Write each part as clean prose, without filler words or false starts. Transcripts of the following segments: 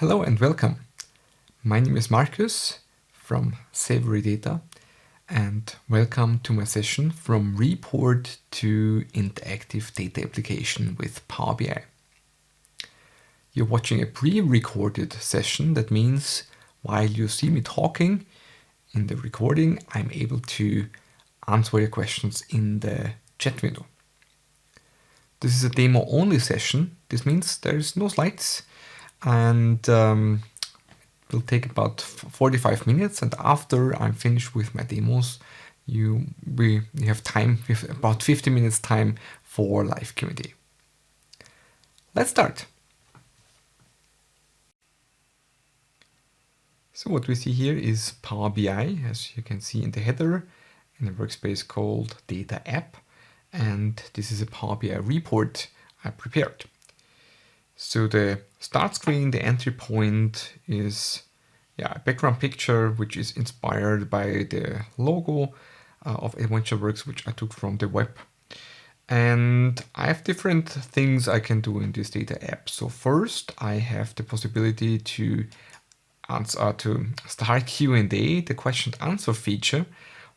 Hello and welcome. My name is Markus from Savory Data and welcome to my session from report to interactive data application with Power BI. You're watching a pre-recorded session. That means while you see me talking in the recording, I'm able to answer your questions in the chat window. This is a demo only session. This means there's no slides and will take about 45 minutes, and after I'm finished with my demos, you have time, with about 50 minutes time for live Q&A. Let's start. So what we see here is Power BI, as you can see in the header, in a workspace called Data App, and this is a Power BI report I prepared. So the start screen, the entry point is a background picture which is inspired by the logo of AdventureWorks, which I took from the web. And I have different things I can do in this data app. So first, I have the possibility to start Q&A, the question and answer feature,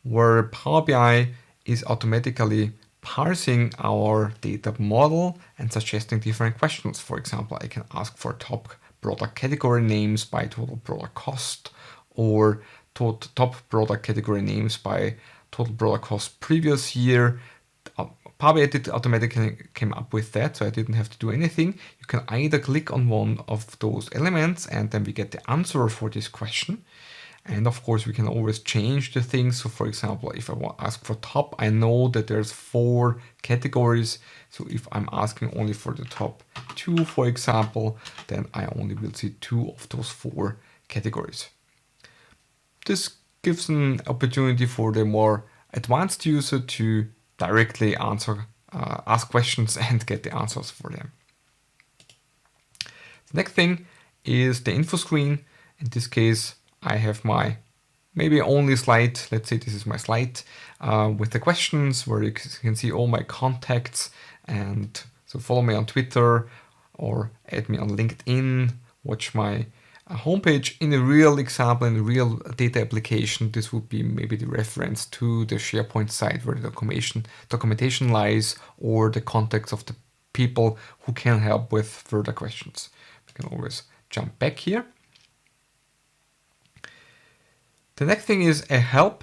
where Power BI is automatically parsing our data model and suggesting different questions. For example, I can ask for top product category names by total product cost, or top product category names by total product cost previous year. Power BI automatically came up with that, so I didn't have to do anything. You can either click on one of those elements and then we get the answer for this question. And of course, we can always change the things. So for example, if I want to ask for top, I know that there's 4 categories. So if I'm asking only for the top 2, for example, then I only will see 2 of those 4 categories. This gives an opportunity for the more advanced user to directly ask questions and get the answers for them. The next thing is the info screen. In this case, I have my maybe only slide. Let's say this is my slide with the questions where you can see all my contacts. And so follow me on Twitter or add me on LinkedIn, watch my homepage. In a real example, in a real data application, this would be maybe the reference to the SharePoint site where the documentation lies, or the contacts of the people who can help with further questions. We can always jump back here. The next thing is a help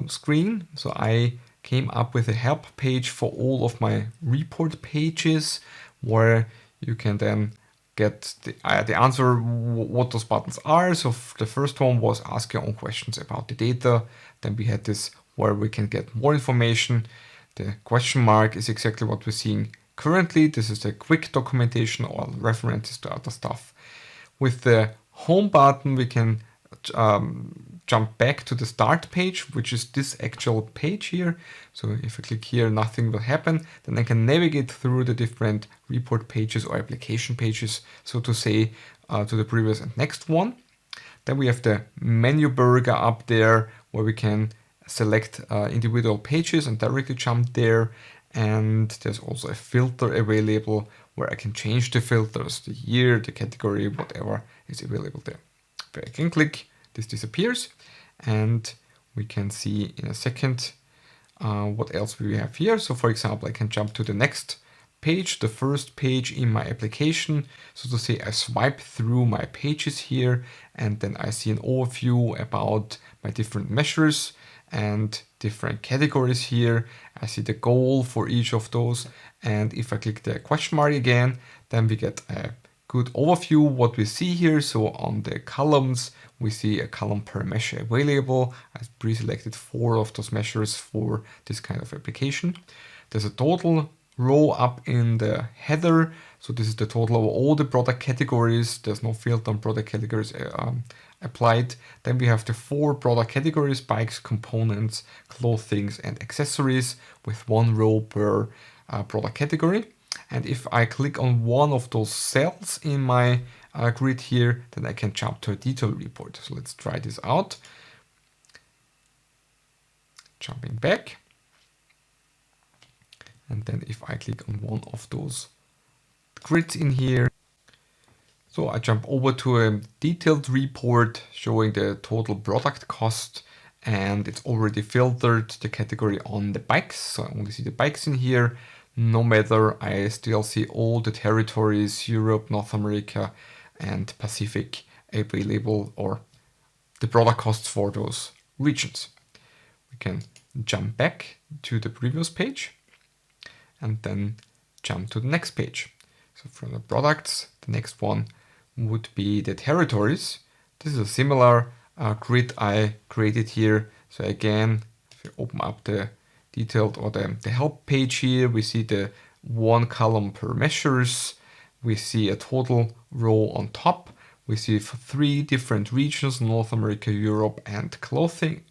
screen. So I came up with a help page for all of my report pages, where you can then get the answer what those buttons are. So the first one was ask your own questions about the data. Then we had this where we can get more information. The question mark is exactly what we're seeing currently. This is the quick documentation or references to other stuff. With the home button, we can jump back to the start page, which is this actual page here. So if I click here, nothing will happen. Then I can navigate through the different report pages or application pages, so to say, to the previous and next one. Then we have the menu burger up there, where we can select individual pages and directly jump there. And there's also a filter available where I can change the filters, the year, the category, whatever is available there. If I can click, this disappears, and we can see in a second what else we have here. So for example, I can jump to the next page, the first page in my application. So to say, I swipe through my pages here, and then I see an overview about my different measures and different categories here. I see the goal for each of those. And if I click the question mark again, then we get a good overview what we see here. So on the columns, we see a column per measure available. I've pre-selected 4 of those measures for this kind of application. There's a total row up in the header. So this is the total of all the product categories. There's no filter on product categories applied. Then we have the 4 product categories: bikes, components, clothing, and accessories, with 1 row per product category. And if I click on one of those cells in my grid here, then I can jump to a detail report. So let's try this out. Jumping back. And then if I click on one of those grids in here, So I jump over to a detailed report showing the total product cost, and it's already filtered the category on the bikes. So I only see the bikes in here. No matter, I still see all the territories, Europe, North America, and Pacific available, or the product costs for those regions. We can jump back to the previous page and then jump to the next page. So from the products, the next one would be the territories. This is a similar grid I created here. So again, if you open up the detailed or the help page here, we see the one column per measures. We see a total row on top. We see 3 different regions: North America, Europe, and clothing.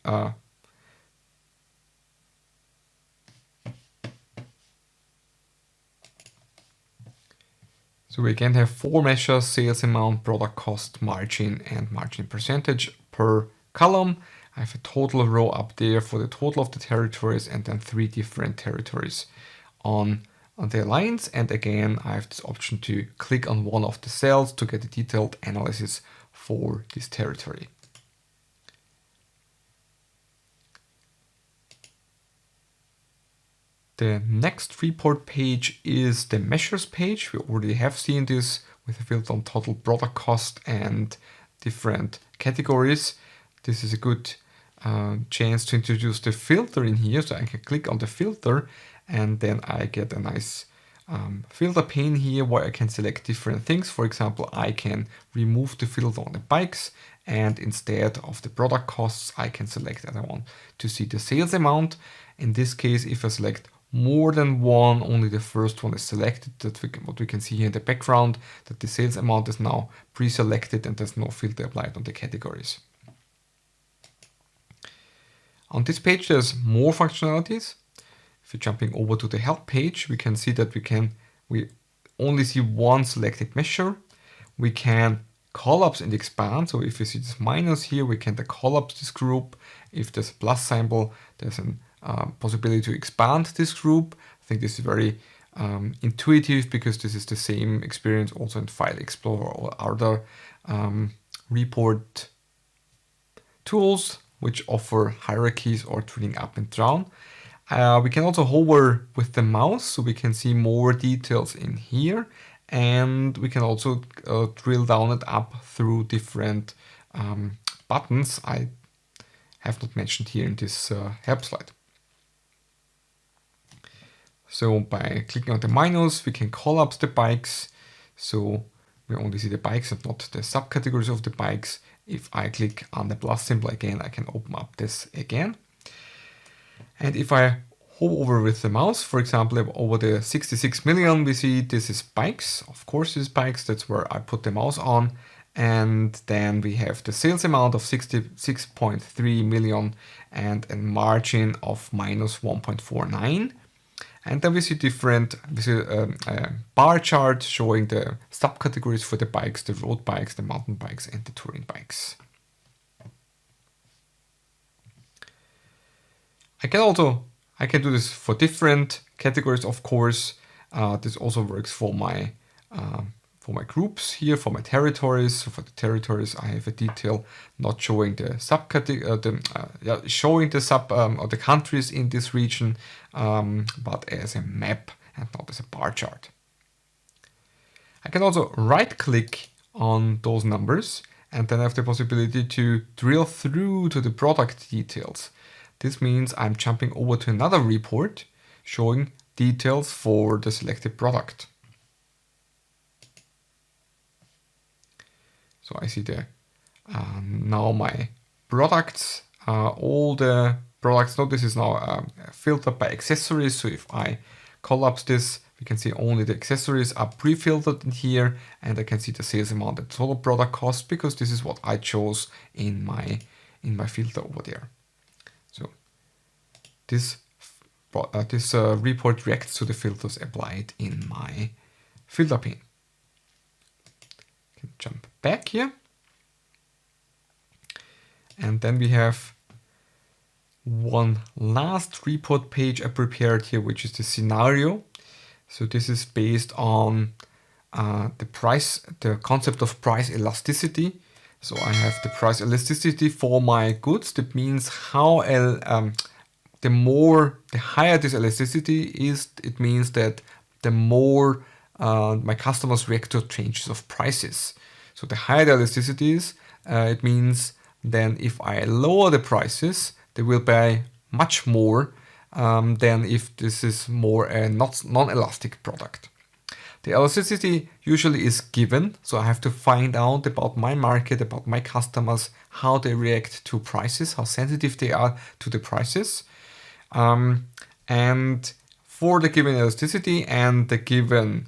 So we again have 4 measures: sales amount, product cost, margin, and margin percentage per column. I have a total row up there for the total of the territories, and then 3 different territories on the lines. And again, I have this option to click on one of the cells to get a detailed analysis for this territory. The next report page is the measures page. We already have seen this with a filter on total product cost and different categories. This is a good chance to introduce the filter in here. So I can click on the filter and then I get a nice filter pane here where I can select different things. For example, I can remove the filter on the bikes, and instead of the product costs, I can select that I want to see the sales amount. In this case, if I select more than one, only the first one is selected. That's what we can see here in the background, that the sales amount is now pre-selected and there's no filter applied on the categories. On this page, there's more functionalities. If you're jumping over to the help page, we can see that we only see one selected measure. We can collapse and expand. So if you see this minus here, we can collapse this group. If there's a plus symbol, there's a possibility to expand this group. I think this is very intuitive because this is the same experience also in File Explorer or other report tools which offer hierarchies or drilling up and down. We can also hover with the mouse, so we can see more details in here, and we can also drill down and up through different buttons I have not mentioned here in this help slide. So by clicking on the minus, we can collapse the bikes, so we only see the bikes and not the subcategories of the bikes. If I click on the plus symbol again, I can open up this again. And if I hover over with the mouse, for example, over the 66 million, we see this is bikes. Of course, this is bikes. That's where I put the mouse on. And then we have the sales amount of 66.3 million and a margin of minus 1.49. And then we see a bar chart showing the subcategories for the bikes, the road bikes, the mountain bikes, and the touring bikes. I can do this for different categories, of course. This also works for my groups here, for my territories. So for the territories, I have a detail not showing the showing the or the countries in this region, but as a map and not as a bar chart. I can also right-click on those numbers, and then I have the possibility to drill through to the product details. This means I'm jumping over to another report showing details for the selected product. So I see now my products, all the products. Note this is now filtered by accessories. So if I collapse this, we can see only the accessories are pre-filtered in here, and I can see the sales amount and total product cost because this is what I chose in my filter over there. So this report reacts to the filters applied in my filter pane. Can jump back here, and then we have one last report page I prepared here, which is the scenario. So this is based on the concept of price elasticity. So I have the price elasticity for my goods. That means how the higher this elasticity is, it means that the more my customers react to changes of prices. So the higher the elasticity is, it means then if I lower the prices, they will buy much more than if this is more a non-elastic product. The elasticity usually is given, so I have to find out about my market, about my customers, how they react to prices, how sensitive they are to the prices. And for the given elasticity and the given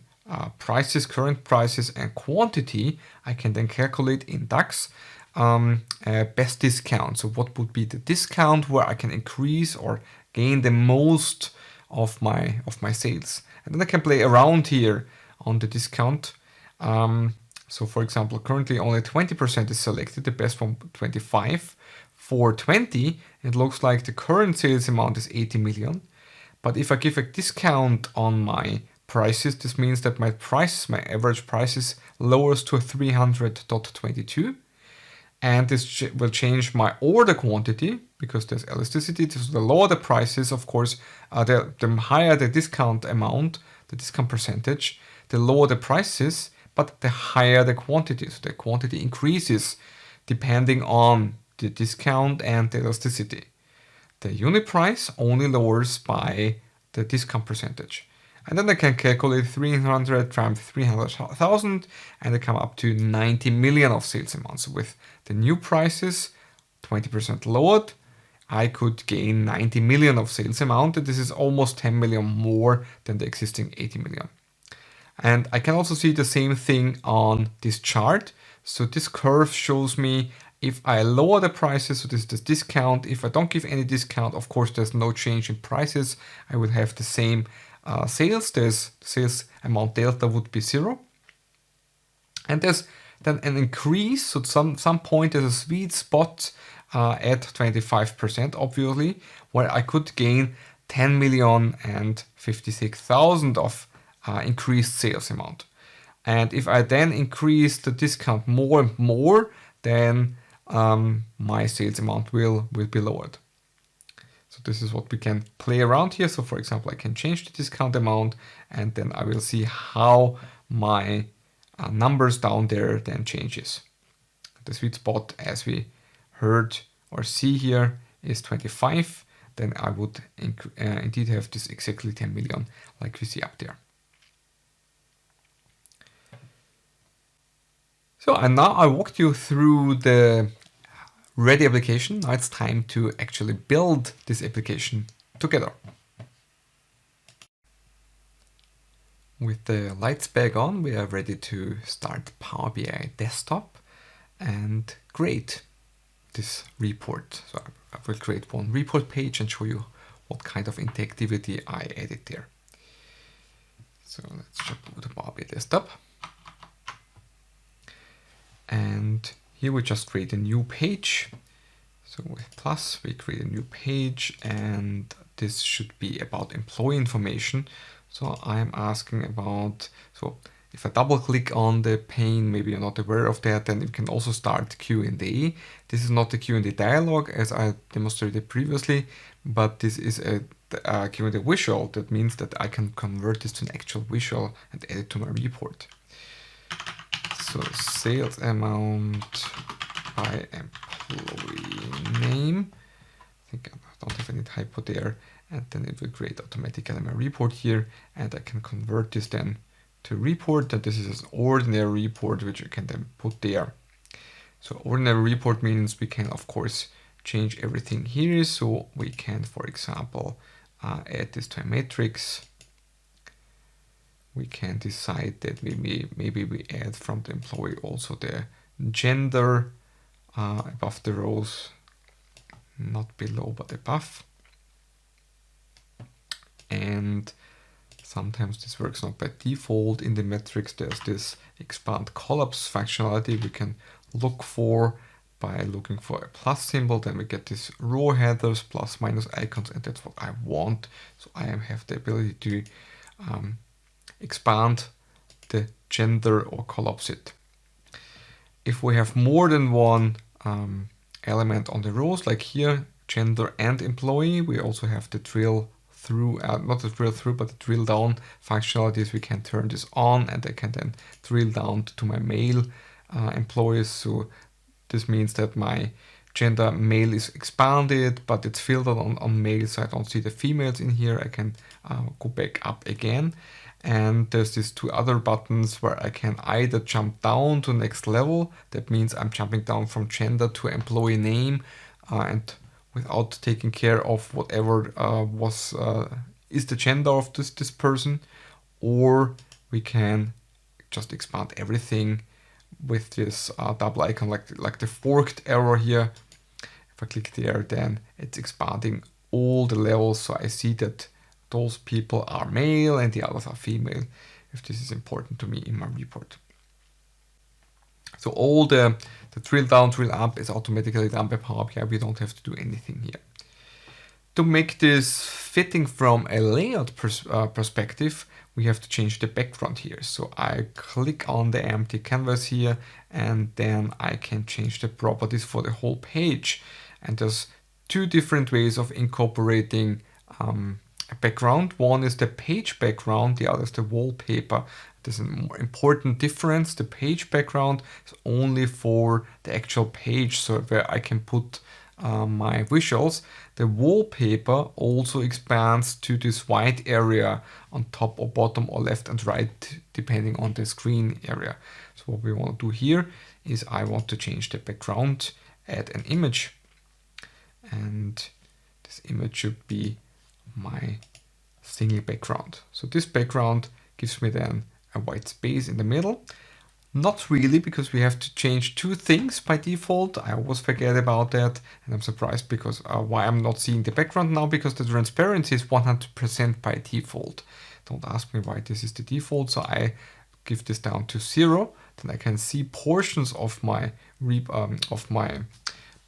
prices, current prices and quantity, I can then calculate in DAX best discount. So what would be the discount where I can increase or gain the most of my sales? And then I can play around here on the discount. So for example, currently only 20% is selected, the best one 25. For 20, it looks like the current sales amount is 80 million. But if I give a discount on my prices, this means that my average prices lowers to 300.22. And this will change my order quantity because there's elasticity. So the lower the prices, of course, the higher the discount amount, the discount percentage, the lower the prices, but the higher the quantity. So the quantity increases depending on the discount and the elasticity. The unit price only lowers by the discount percentage. And then I can calculate 300 times 300,000 and I come up to 90 million of sales amounts. So with the new prices, 20% lowered, I could gain 90 million of sales amount. And this is almost 10 million more than the existing 80 million. And I can also see the same thing on this chart. So this curve shows me if I lower the prices, so this is the discount. If I don't give any discount, of course, there's no change in prices. I would have the same sales. There's sales amount delta would be 0. And there's then an increase. So at some point there's a sweet spot at 25%, obviously, where I could gain 10 million and 56,000 of increased sales amount. And if I then increase the discount more and more, then my sales amount will be lowered. So this is what we can play around here. So for example, I can change the discount amount and then I will see how my numbers down there then changes. The sweet spot, as we heard or see here, is 25. Then I would indeed have this exactly 10 million like we see up there. So and now I walked you through the ready application. Now it's time to actually build this application together. With the lights back on, we are ready to start Power BI Desktop and create this report. So I will create one report page and show you what kind of interactivity I added there. So let's jump over to Power BI Desktop. And here we just create a new page. So with plus, we create a new page and this should be about employee information. So I'm asking about, so if I double click on the pane, maybe you're not aware of that, then you can also start Q&A. This is not the Q&A dialog as I demonstrated previously, but this is a Q&A visual. That means that I can convert this to an actual visual and add it to my report. So sales amount by employee name. I think I don't have any typo there. And then it will create automatically my report here. And I can convert this then to report. That this is an ordinary report, which you can then put there. So ordinary report means we can, of course, change everything here. So we can, for example, add this to a matrix. We can decide that maybe we add from the employee also the gender above the rows, not below but above. And sometimes this works not by default. In the metrics there's this expand collapse functionality we can look for by looking for a plus symbol. Then we get these row headers, plus minus icons, and that's what I want. So I have the ability to expand the gender or collapse it. If we have more than one element on the rows, like here, gender and employee, we also have the drill through, not the drill through, but the drill down functionalities. We can turn this on and I can then drill down to my male employees. So this means that my gender male is expanded, but it's filtered on male, so I don't see the females in here. I can go back up again. And there's these two other buttons where I can either jump down to next level. That means I'm jumping down from gender to employee name, and without taking care of whatever is the gender of this person. Or we can just expand everything with this double icon, like the forked arrow here. If I click there, then it's expanding all the levels, so I see that those people are male and the others are female, if this is important to me in my report. So all the drill down, drill up is automatically done by Power BI. We don't have to do anything here. To make this fitting from a layout perspective, we have to change the background here. So I click on the empty canvas here, and then I can change the properties for the whole page. And there's two different ways of incorporating a background. One is the page background, the other is the wallpaper. There's a more important difference. The page background is only for the actual page, so where I can put my visuals. The wallpaper also expands to this white area on top or bottom or left and right, depending on the screen area. So what we want to do here is I want to change the background, add an image, and this image should be my single background. So this background gives me then a white space in the middle. Not really, because we have to change two things by default. I always forget about that, and I'm surprised because why I'm not seeing the background now, because the transparency is 100% by default. Don't ask me why this is the default. So I give this down to 0, then I can see portions of my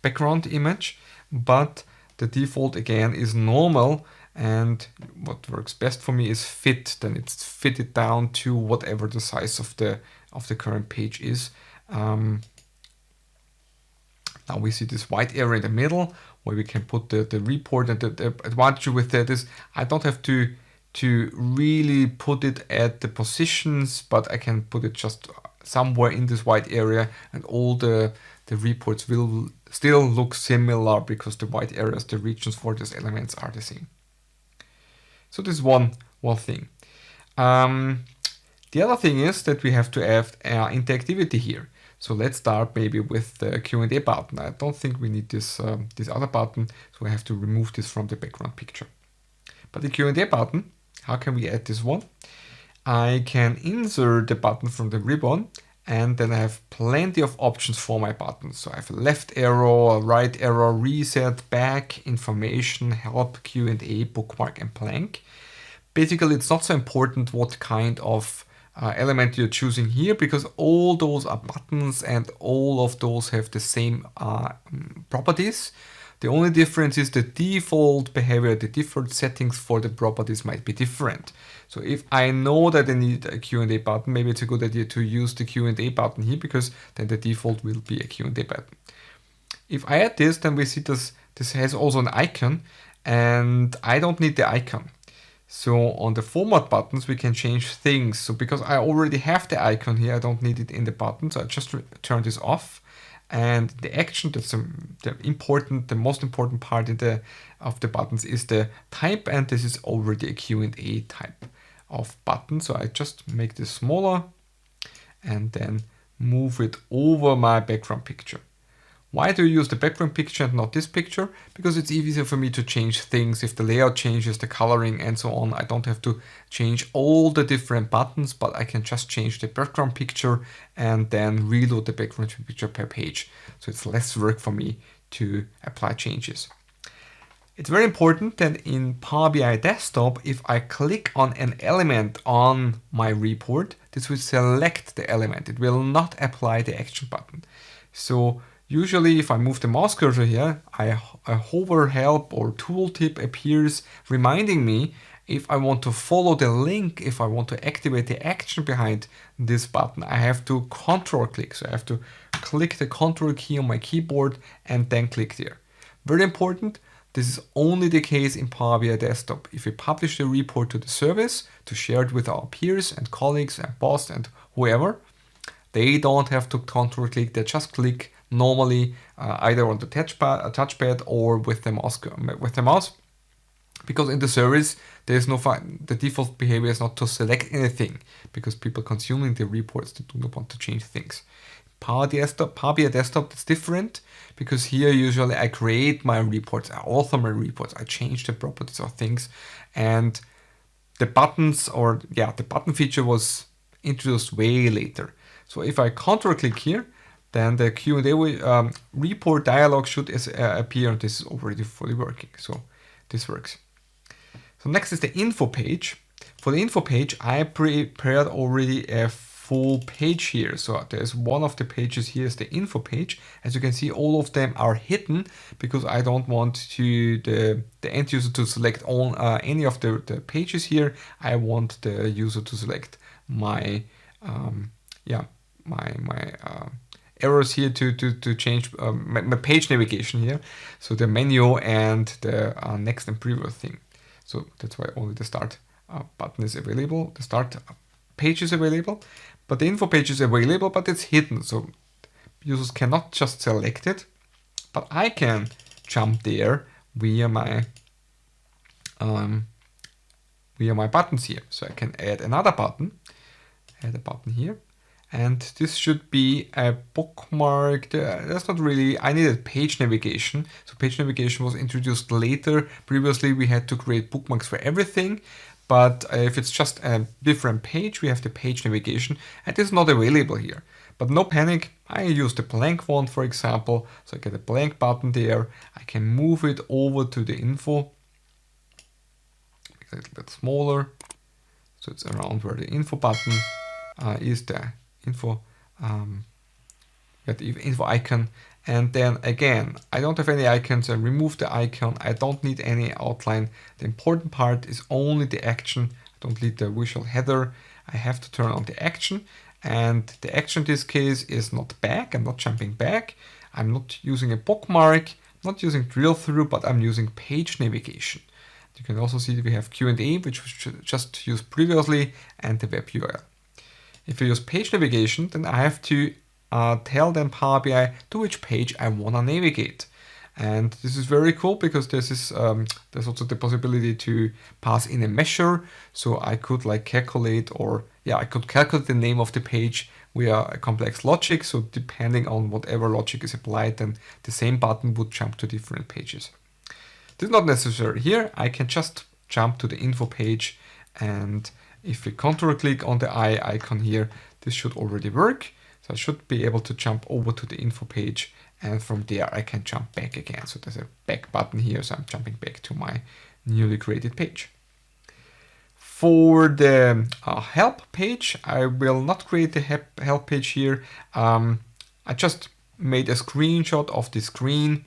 background image, but the default again is normal. And what works best for me is fit. Then it's fitted down to whatever the size of the current page is. Now we see this white area in the middle where we can put the report. And the advantage with that is I don't have to really put it at the positions, but I can put it just somewhere in this white area, and all the reports will still look similar because the white areas, the regions for these elements are the same. So this is one thing. The other thing is that we have to add interactivity here. So let's start maybe with the Q&A button. I don't think we need this other button, so I have to remove this from the background picture. But the Q&A button, how can we add this one? I can insert the button from the ribbon, and then I have plenty of options for my buttons. So I have a left arrow, a right arrow, reset, back, information, help, Q&A, bookmark, and blank. Basically, it's not so important what kind of element you're choosing here, because all those are buttons and all of those have the same properties. The only difference is the default behavior, the default settings for the properties might be different. So if I know that I need a Q&A button, maybe it's a good idea to use the Q&A button here, because then the default will be a Q&A button. If I add this, then we see this has also an icon, and I don't need the icon. So on the format buttons, we can change things. So because I already have the icon here, I don't need it in the button. So I just turn this off. And the action, that's the most important part of the buttons, is the type, and this is already a Q&A type of button. So I just make this smaller and then move it over my background picture. Why do you use the background picture and not this picture? Because it's easier for me to change things. If the layout changes, the coloring and so on, I don't have to change all the different buttons, but I can just change the background picture and then reload the background picture per page. So it's less work for me to apply changes. It's very important that in Power BI Desktop, if I click on an element on my report, this will select the element. It will not apply the action button. So usually if I move the mouse cursor here, a hover, help, or tooltip appears reminding me, if I want to follow the link, if I want to activate the action behind this button, I have to control click. So I have to click the control key on my keyboard and then click there. Very important, this is only the case in Power BI Desktop. If we publish the report to the service to share it with our peers and colleagues and boss and whoever, they don't have to control click, they just click normally either on the touchpad or with the mouse. Because in the service, there is no the default behavior is not to select anything, because people consuming the reports, they do not want to change things. Power BI Desktop is different, because here usually I create my reports, I author my reports, I change the properties of things, and the buttons, or yeah, the button feature was introduced way later. So if I control click here, then the Q&A report dialog should appear, and this is already fully working. So this works. So next is the info page. For the info page, I prepared already a full page here. So there's one of the pages here is the info page. As you can see, all of them are hidden because I don't want to the end user to select all any of the pages here. I want the user to select my arrows here to change my page navigation here. So the menu and the next and previous thing. So that's why only the start button is available. The start page is available, but the info page is available, but it's hidden. So users cannot just select it, but I can jump there via my buttons here. So I can add another button, add a button here. And this should be a bookmark. That's not really, I needed page navigation. So page navigation was introduced later. Previously, we had to create bookmarks for everything. But if it's just a different page, we have the page navigation, and it's not available here. But no panic, I use the blank one, for example. So I get a blank button there. I can move it over to the info. Make it a little bit smaller. So it's around where the info button is there. Info, the info icon, and then again, I don't have any icons. I remove the icon. I don't need any outline. The important part is only the action. I don't need the visual header. I have to turn on the action, and the action in this case is not back. I'm not jumping back. I'm not using a bookmark. I'm not using drill through, but I'm using page navigation. You can also see that we have Q&A, which was just used previously, and the web URL. If you use page navigation, then I have to tell them Power BI to which page I want to navigate. And this is very cool because there's also the possibility to pass in a measure. So I could calculate the name of the page via a complex logic. So depending on whatever logic is applied, then the same button would jump to different pages. This is not necessary here. I can just jump to the info page, and if we control click on the eye icon here, this should already work. So I should be able to jump over to the info page, and from there I can jump back again. So there's a back button here, so I'm jumping back to my newly created page. For the help page, I will not create the help page here. I just made a screenshot of the screen,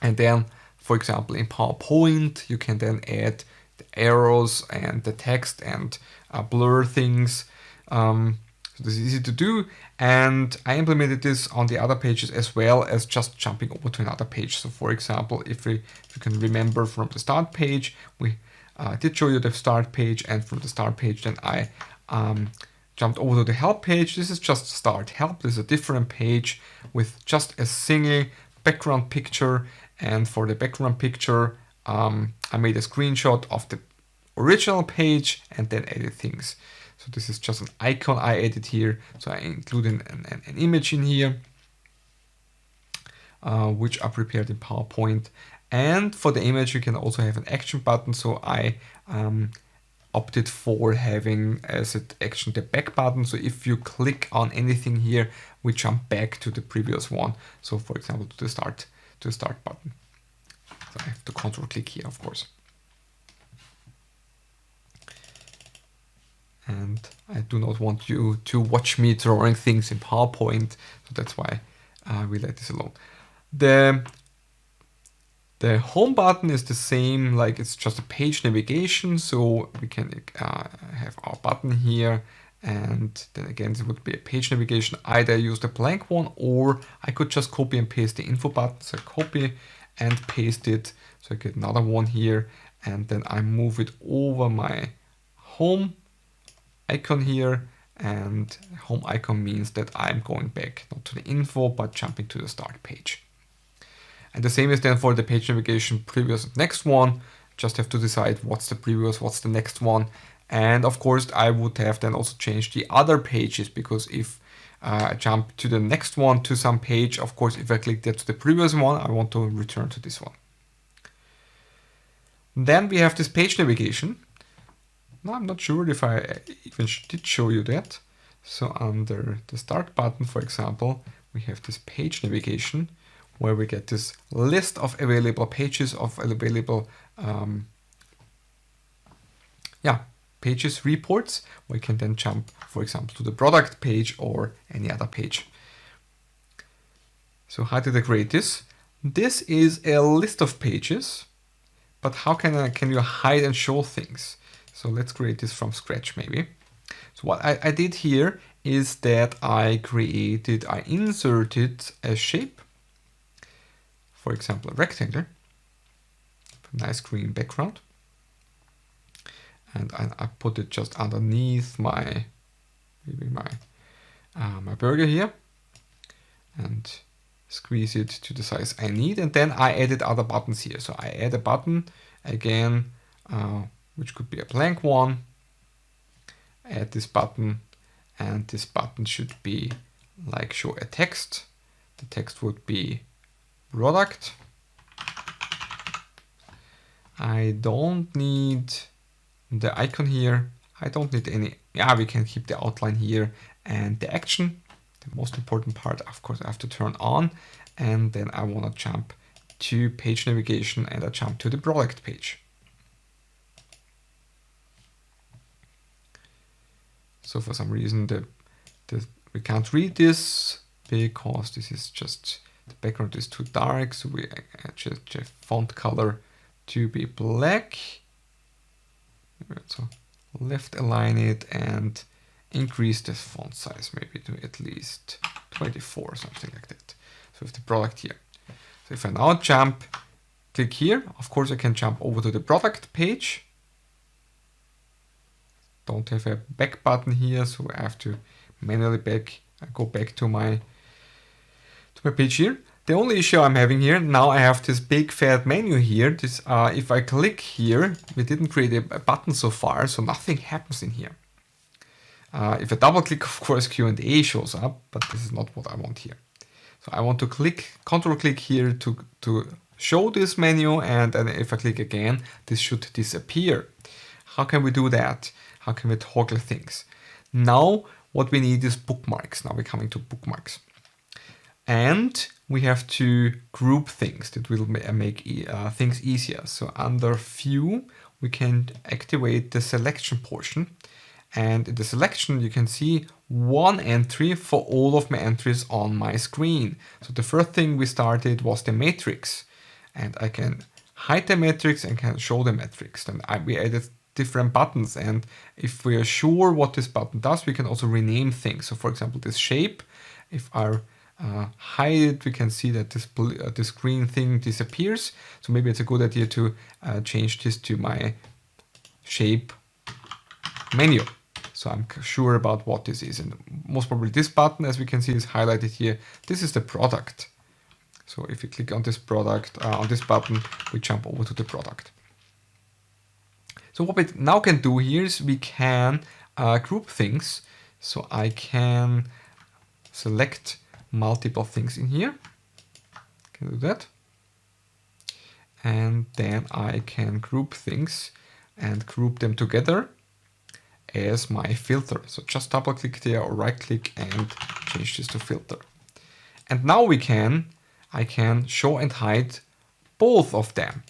and then, for example, in PowerPoint, you can then add the arrows and the text and blur things. So this is easy to do, and I implemented this on the other pages as well as just jumping over to another page. So for example, if you can remember from the start page, we did show you the start page, and from the start page then I jumped over to the help page. This is just start help. This is a different page with just a single background picture, and for the background picture I made a screenshot of the original page and then added things. So this is just an icon I added here. So I included an image in here, which I prepared in PowerPoint. And for the image, you can also have an action button. So I opted for having as an action the back button. So if you click on anything here, we jump back to the previous one. So for example, to the start button. So I have to control click here, of course. And I do not want you to watch me drawing things in PowerPoint, so that's why we let this alone. The The home button is the same, like it's just a page navigation, so we can have our button here, and then again it would be a page navigation. Either I use the blank one, or I could just copy and paste the info button. So copy and paste it, so I get another one here, and then I move it over my home icon here, and home icon means that I'm going back not to the info but jumping to the start page. And the same is then for the page navigation, previous and next one. Just have to decide what's the previous, what's the next one. And of course I would have then also changed the other pages, because if I jump to the next one to some page, of course if I click there to the previous one, I want to return to this one. Then we have this page navigation. Now I'm not sure if I even did show you that. So under the start button, for example, we have this page navigation, where we get this list of available pages, of available pages, reports. We can then jump, for example, to the product page or any other page. So how did I create this? This is a list of pages, but how can you hide and show things? So let's create this from scratch maybe. So what I did here is that I inserted a shape, for example, a rectangle, a nice green background, and I put it just underneath my burger here, and squeeze it to the size I need. And then I added other buttons here. So I add a button again, which could be a blank one. Add this button, and this button should be like show a text. The text would be product. I don't need the icon here. I don't need any. Yeah, we can keep the outline here, and the action, the most important part, of course, I have to turn on. And then I want to jump to page navigation, and I jump to the product page. So for some reason we can't read this, because this is just, the background is too dark, so we adjust the font color to be black. So left align it and increase the font size maybe to at least 24 or something like that. So with the product here. So if I now click here, of course I can jump over to the product page. Don't have a back button here, so I have to manually go back to my page here. The only issue I'm having here, now I have this big fat menu here. This, if I click here, we didn't create a button so far, so nothing happens in here. If I double click, of course, Q&A shows up, but this is not what I want here. So I want to control click here to show this menu, and then if I click again, this should disappear. How can we do that? How can we toggle things? Now what we need is bookmarks. Now we're coming to bookmarks. And we have to group things. That will make things easier. So under View, we can activate the selection portion. And in the selection, you can see one entry for all of my entries on my screen. So the first thing we started was the matrix. And I can hide the matrix and can show the matrix. Then we added different buttons. And if we are sure what this button does, we can also rename things. So for example, this shape, if I hide it, we can see that this green thing disappears. So maybe it's a good idea to change this to my shape menu. So I'm sure about what this is. And most probably this button, as we can see, is highlighted here. This is the product. So if you click on this product, on this button, we jump over to the product. So what we now can do here is we can group things. So I can select multiple things in here. Can do that. And then I can group things and group them together as my filter. So just double click there or right click and change this to filter. And now I can show and hide both of them.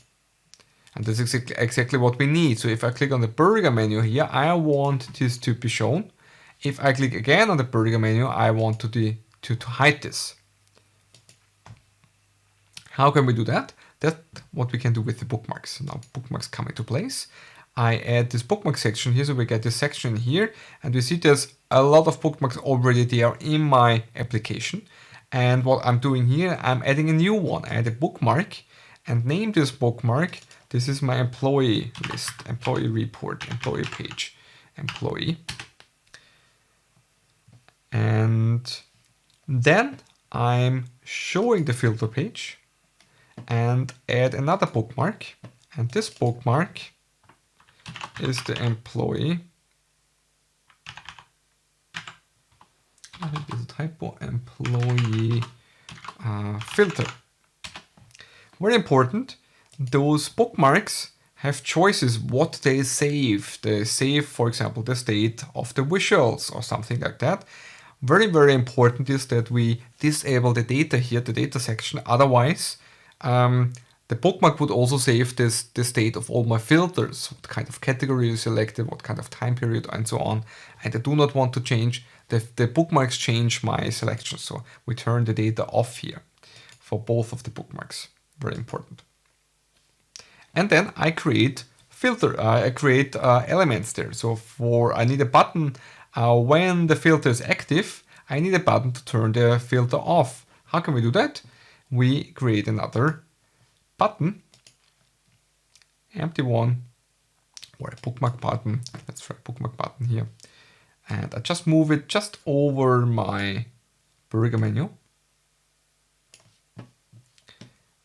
And that's exactly what we need. So if I click on the burger menu here, I want this to be shown. If I click again on the burger menu, I want to hide this. How can we do that? that's what we can do with the bookmarks. Now bookmarks come into place. I add this bookmark section here, so we get this section here, and we see there's a lot of bookmarks already there in my application. And what I'm doing here, I'm adding a new one. I add a bookmark and name this bookmark. This is my employee list, employee report, employee page, employee. And then I'm showing the filter page and add another bookmark. And this bookmark is the employee. I think there's a typo, employee filter. Very important, those bookmarks have choices what they save. They save, for example, the state of the visuals or something like that. Very, very important is that we disable the data here, the data section. Otherwise, the bookmark would also save the state of all my filters, what kind of category you selected, what kind of time period, and so on. And I do not want to change, the bookmarks change my selection. So we turn the data off here for both of the bookmarks. Very important. And then I create elements there. So I need a button when the filter is active. I need a button to turn the filter off. How can we do that? We create another button, empty one, or a bookmark button. Let's try bookmark button here. And I just move it just over my burger menu.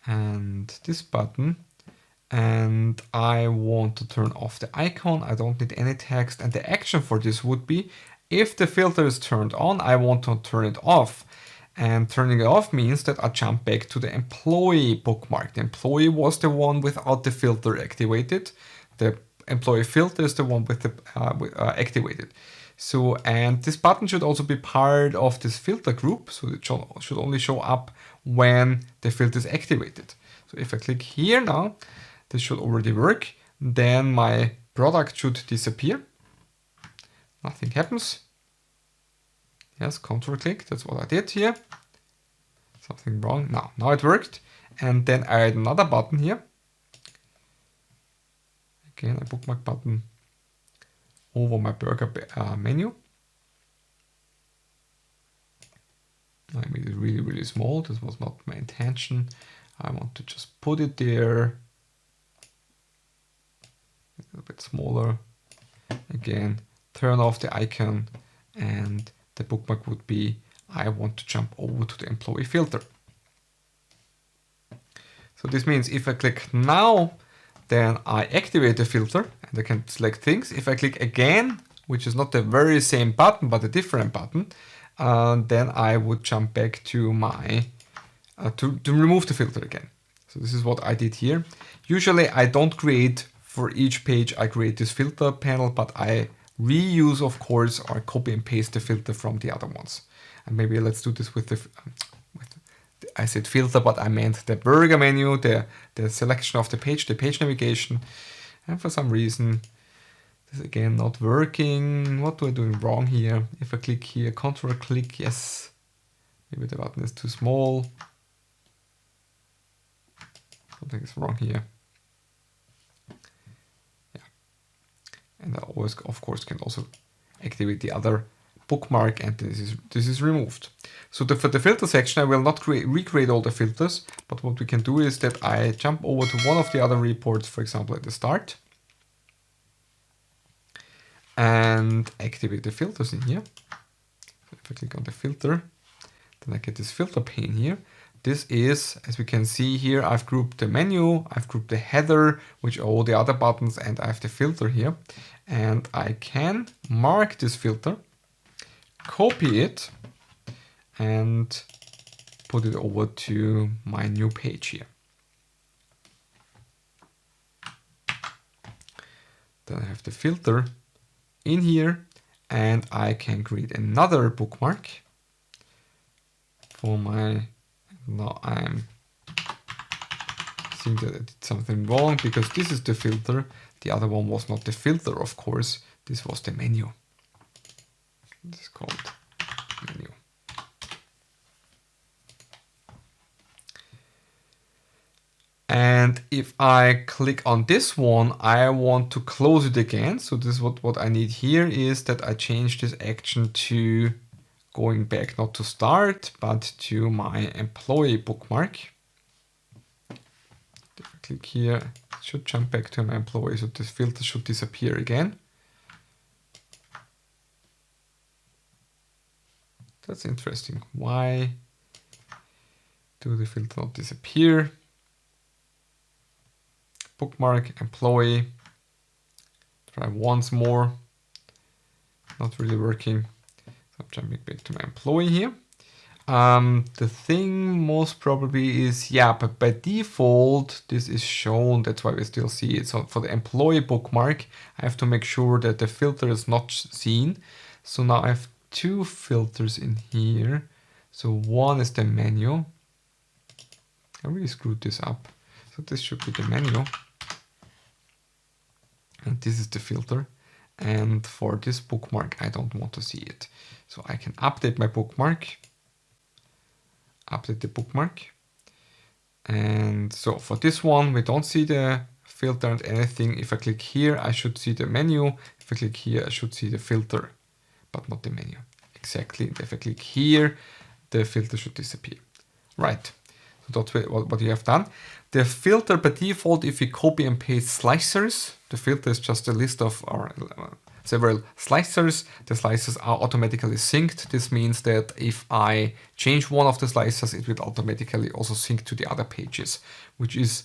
And this button. And I want to turn off the icon. I don't need any text. And the action for this would be, if the filter is turned on, I want to turn it off. And turning it off means that I jump back to the employee bookmark. The employee was the one without the filter activated. The employee filter is the one with the activated. So, and this button should also be part of this filter group. So it should only show up when the filter is activated. So if I click here now, this should already work. Then my product should disappear. Nothing happens. Yes, control click, that's what I did here. Something wrong. Now it worked. And then I add another button here. Again, a bookmark button over my burger menu. I made it really, really small. This was not my intention. I want to just put it there. A little bit smaller. Again, turn off the icon, and the bookmark would be, I want to jump over to the employee filter. So this means if I click now, then I activate the filter and I can select things. If I click again, which is not the very same button, but a different button, then I would jump back to my, to remove the filter again. So this is what I did here. Usually I don't create for each page, I create this filter panel, but I reuse, of course, or copy and paste the filter from the other ones. And maybe let's do this with the, I said filter, but I meant the burger menu, the selection of the page navigation. And for some reason, this is again not working. What do I do wrong here? If I click here, control click, yes. Maybe the button is too small. Something is wrong here. Yeah. And I always, of course, can also activate the other bookmark, and this is removed. So for the filter section, I will not recreate all the filters, but what we can do is that I jump over to one of the other reports, for example, at the start, and activate the filters in here. So if I click on the filter, then I get this filter pane here. This is, as we can see here, I've grouped the menu, I've grouped the header, which are all the other buttons, and I have the filter here. And I can mark this filter, copy it, and put it over to my new page here. Then I have the filter in here, and I can create another bookmark for my, now I'm seeing that I did something wrong because this is the filter. The other one was not the filter, of course. This was the menu. This is called menu. And if I click on this one, I want to close it again. So this is what I need here is that I change this action to going back not to start, but to my employee bookmark. If I click here, it should jump back to my employee, so this filter should disappear again. That's interesting. Why do the filter not disappear? Bookmark, employee. Try once more. Not really working. So I'm jumping back to my employee here. The thing most probably is, yeah, but by default, this is shown. That's why we still see it. So for the employee bookmark, I have to make sure that the filter is not seen. So now I have two filters in here. So one is the menu. I really screwed this up. So this should be the menu. And this is the filter. And for this bookmark, I don't want to see it. So I can update my bookmark. Update the bookmark. And so for this one, we don't see the filter and anything. If I click here, I should see the menu. If I click here, I should see the filter, but not the menu. Exactly. If I click here, the filter should disappear. Right. So that's what you have done. The filter by default, if you copy and paste slicers, the filter is just a list of several slicers. The slicers are automatically synced. This means that if I change one of the slicers, it will automatically also sync to the other pages, which is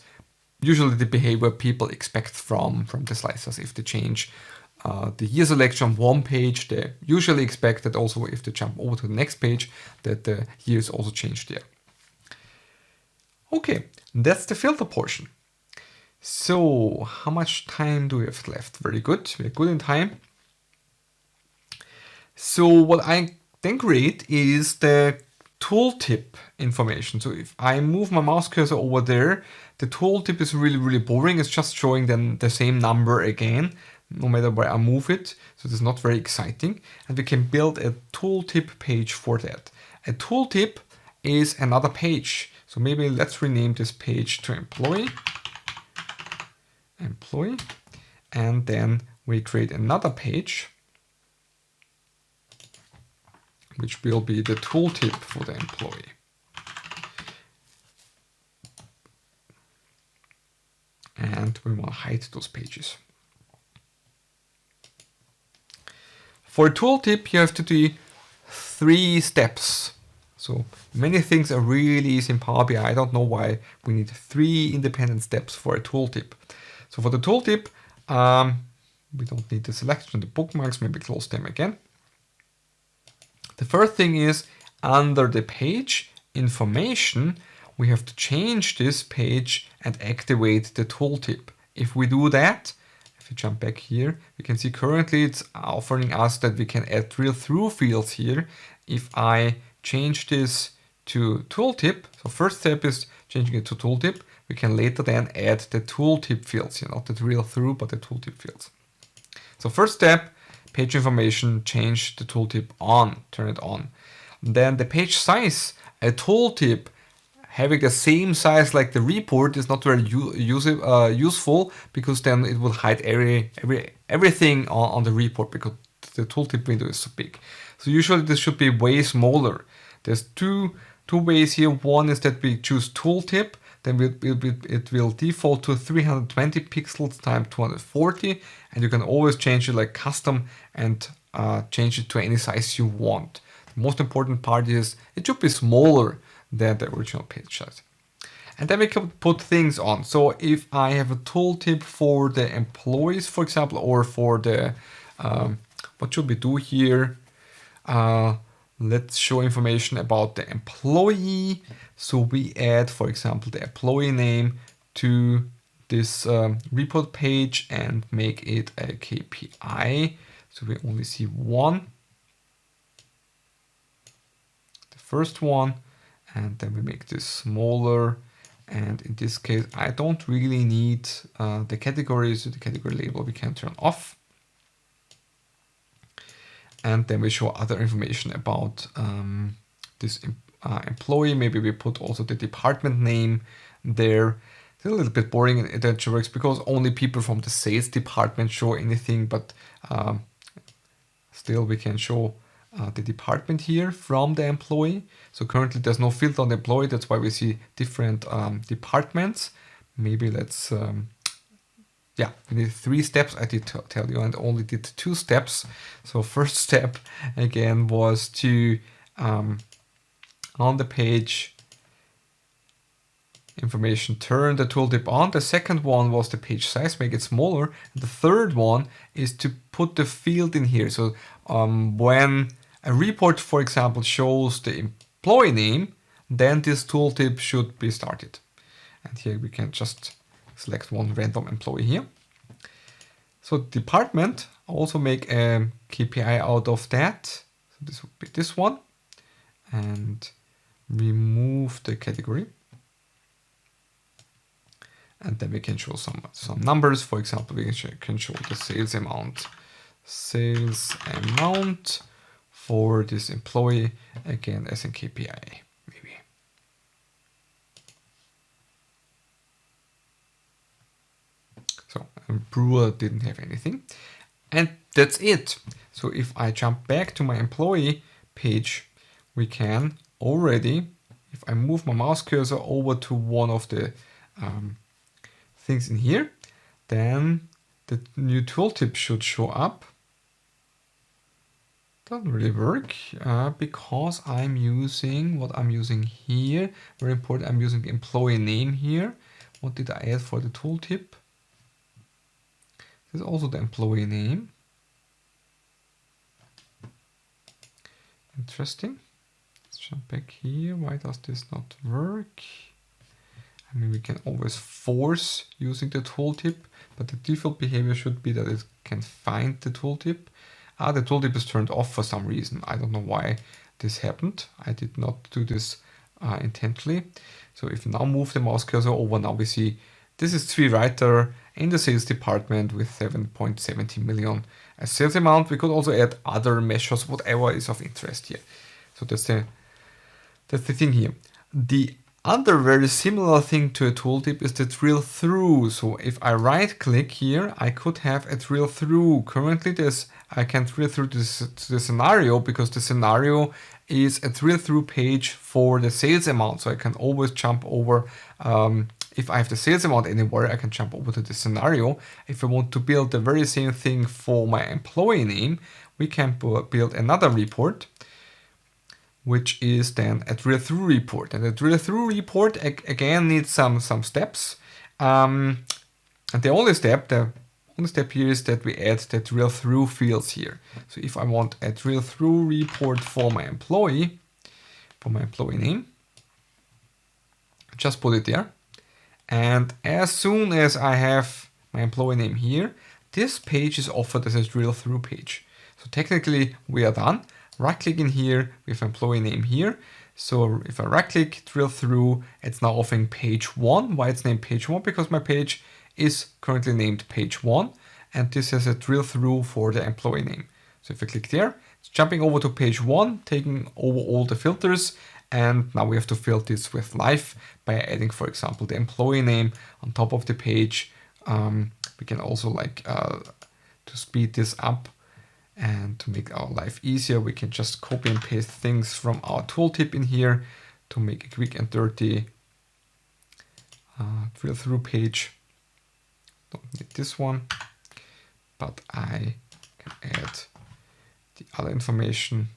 usually the behavior people expect from the slicers. If they change the year selection on one page, they usually expect that also if they jump over to the next page, that the year is also changed there. Okay, that's the filter portion. So how much time do we have left? Very good, we're good in time. So what I then create is the tooltip information. So if I move my mouse cursor over there, the tooltip is really boring. It's just showing then the same number again, no matter where I move it. So it's not very exciting. And we can build a tooltip page for that. A tooltip is another page. So maybe let's rename this page to employee. And then we create another page, which will be the tooltip for the employee. And we want to hide those pages. For a tooltip, you have to do 3 steps. So many things are really easy in Power BI. I don't know why we need 3 independent steps for a tooltip. So for the tooltip, we don't need the selection, the bookmarks, maybe close them again. The first thing is under the page information, we have to change this page and activate the tooltip. If we do that, if we jump back here, we can see currently it's offering us that we can add drill through fields here. If I change this to tooltip, so first step is changing it to tooltip. We can later then add the tooltip fields, not the drill through, but the tooltip fields. So first step, page information, change the tooltip on, turn it on. Then the page size, a tooltip having the same size like the report is not very useful, because then it will hide everything on the report because the tooltip window is so big. So usually this should be way smaller. There's two ways here. One is that we choose tooltip, then it will default to 320 pixels times 240, and you can always change it like custom and change it to any size you want. The most important part is it should be smaller than the original page size. And then we can put things on. So if I have a tooltip for the employees, for example, or for the, what should we do here? Let's show information about the employee. So we add, for example, the employee name to this report page and make it a KPI. So we only see one, the first one, and then we make this smaller. And in this case, I don't really need the categories. So the category label we can turn off. And then we show other information about this employee. Maybe we put also the department name there. It's a little bit boring in Works because only people from the sales department show anything, but still we can show the department here from the employee. So currently there's no filter on the employee, that's why we see different departments. Maybe let's, yeah, we need 3 steps, I did tell you, and only did 2 steps. So first step again was to, on the page information, turn the tooltip on. The second one was the page size, make it smaller. And the third one is to put the field in here. So when a report, for example, shows the employee name, then this tooltip should be started. And here we can just select one random employee here. So department, also make a KPI out of that. So this would be this one. And remove the category. And then we can show some numbers. For example, we can show the sales amount. Sales amount for this employee, again as a KPI, maybe. So Brewer didn't have anything. And that's it. So if I jump back to my employee page, we can already, if I move my mouse cursor over to one of the things in here, then the new tooltip should show up. Doesn't really work because I'm using what I'm using here. Very important, I'm using the employee name here. What did I add for the tooltip? This is also the employee name. Interesting. Let's jump back here. Why does this not work? I mean, we can always force using the tooltip, but the default behavior should be that it can find the tooltip. The tooltip is turned off for some reason. I don't know why this happened. I did not do this intentionally. So if we now move the mouse cursor over, now we see this is Zvi Reiter in the sales department with 7.70 million as sales amount. We could also add other measures, whatever is of interest here. So that's the thing here. The other very similar thing to a tooltip is the drill through. So if I right click here, I could have a drill through. Currently I can drill through the scenario because the scenario is a drill through page for the sales amount. So I can always jump over, if I have the sales amount anywhere, I can jump over to the scenario. If I want to build the very same thing for my employee name, we can build another report, which is then a drill through report. And the drill through report again needs some steps. And the only step here is that we add the drill through fields here. So if I want a drill through report for my employee name, just put it there. And as soon as I have my employee name here, this page is offered as a drill through page. So technically we are done. Right click in here with employee name here. So if I right click, drill through, it's now offering page 1. Why it's named page 1? Because my page is currently named page 1 and this has a drill through for the employee name. So if I click there, it's jumping over to page 1, taking over all the filters, and now we have to fill this with life by adding, for example, the employee name on top of the page. We can also to speed this up. And to make our life easier, we can just copy and paste things from our tooltip in here to make a quick and dirty drill through page. Don't need this one, but I can add the other information.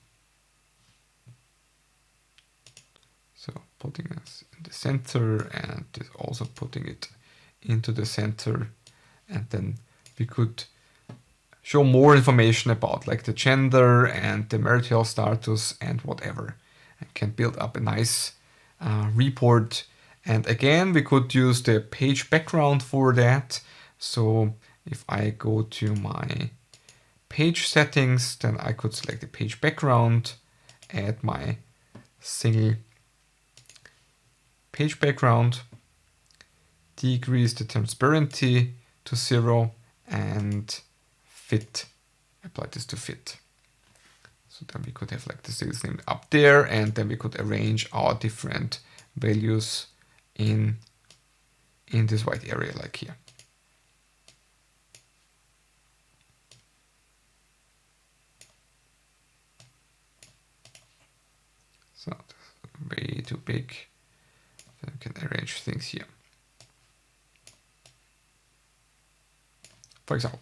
So putting this in the center and also putting it into the center, and then we could show more information about like the gender and the marital status and whatever, and can build up a nice report. And again, we could use the page background for that. So if I go to my page settings, then I could select the page background, add my single page background, decrease the transparency to 0, and fit, apply this to fit. So then we could have like the sales name up there, and then we could arrange our different values in in this white area like here. So way too big. Then we can arrange things here. For example.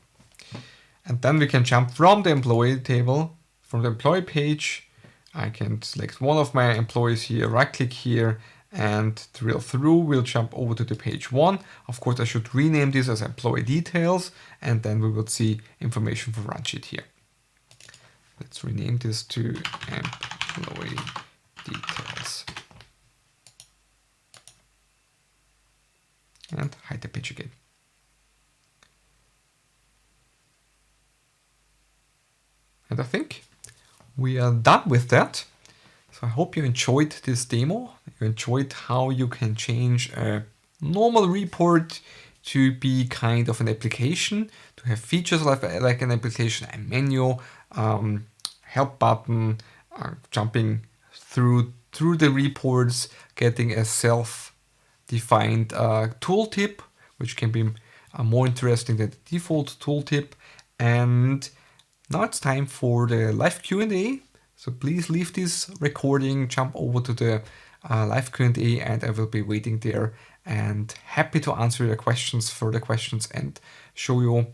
And then we can jump from the employee table, from the employee page. I can select one of my employees here, right click here, and drill through. We'll jump over to the page 1. Of course, I should rename this as employee details, and then we will see information for run sheet here. Let's rename this to employee details. And hide the page again. And I think we are done with that. So I hope you enjoyed this demo. You enjoyed how you can change a normal report to be kind of an application, to have features like an application, a menu, help button, jumping through the reports, getting a self-defined tooltip, which can be more interesting than the default tooltip. And now it's time for the live Q&A. So please leave this recording, jump over to the live Q&A, and I will be waiting there and happy to answer your questions, further questions, and show you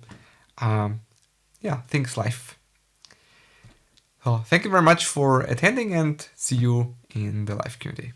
things live. So thank you very much for attending, and see you in the live Q&A.